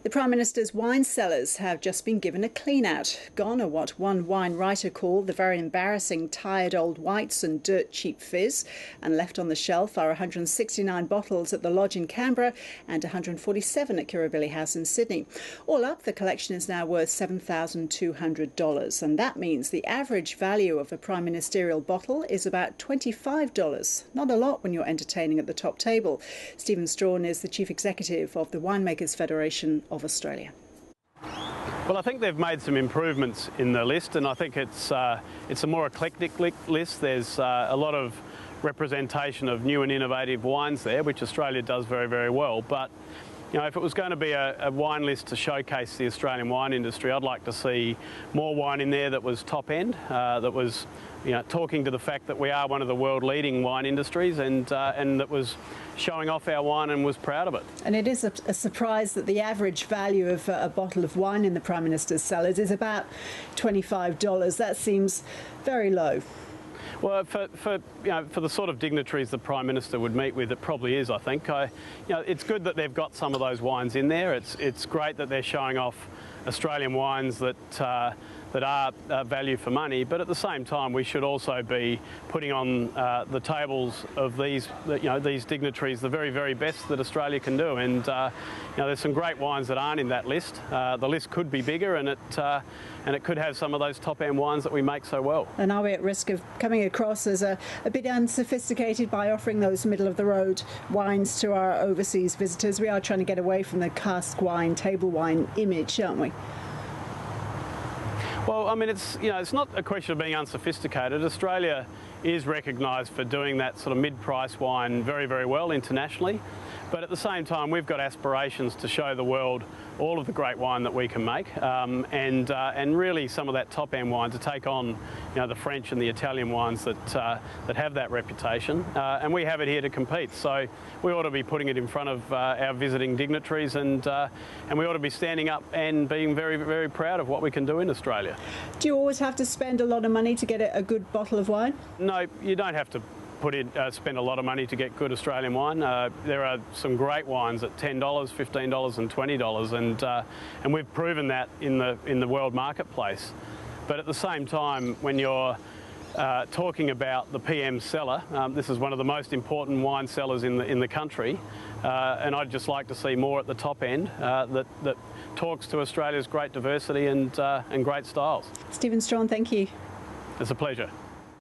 The Prime Minister's wine cellars have just been given a clean-out. Gone are what one wine writer called the very embarrassing tired old whites and dirt cheap fizz. And left on the shelf are 169 bottles at the Lodge in Canberra and 147 at Kirribilli House in Sydney. All up, the collection is now worth $7,200. And that means the average value of a Prime Ministerial bottle is about $25. Not a lot when you're entertaining at the top table. Stephen Strachan is the Chief Executive of the Winemakers Federation of Australia. Well, I think they've made some improvements in the list, and I think it's a more eclectic list. There's a lot of representation of new and innovative wines there, which Australia does very, very well. But you know, if it was going to be a wine list to showcase the Australian wine industry, I'd like to see more wine in there that was top end, that was, you know, talking to the fact that we are one of the world leading wine industries, and that was showing off our wine and was proud of it. And it is a surprise that the average value of a bottle of wine in the Prime Minister's cellars is about $25. That seems very low. Well, for the sort of dignitaries the Prime Minister would meet with, it probably is, I think. It's good that they've got some of those wines in there. It's great that they're showing off Australian wines that are value for money, but at the same time we should also be putting on the tables of these dignitaries the very, very best that Australia can do. And there's some great wines that aren't in that list. The list could be bigger, and it could have some of those top-end wines that we make so well. And are we at risk of coming across as a bit unsophisticated by offering those middle-of-the-road wines to our overseas visitors? We are trying to get away from the cask wine, table wine image, aren't we? Well, I mean, it's not a question of being unsophisticated. Australia is recognised for doing that sort of mid-price wine very, very well internationally. But at the same time, we've got aspirations to show the world all of the great wine that we can make, and really some of that top-end wine to take on, the French and the Italian wines that have that reputation. And we have it here to compete, so we ought to be putting it in front of our visiting dignitaries, and we ought to be standing up and being very, very proud of what we can do in Australia. Do you always have to spend a lot of money to get a good bottle of wine? No, you don't have to spend a lot of money to get good Australian wine. There are some great wines at $10, $15 and $20, and we've proven that in the world marketplace. But at the same time, when you're talking about the PM cellar, this is one of the most important wine cellars in the country, and I'd just like to see more at the top end that talks to Australia's great diversity and great styles. Stephen Strachan, thank you. It's a pleasure.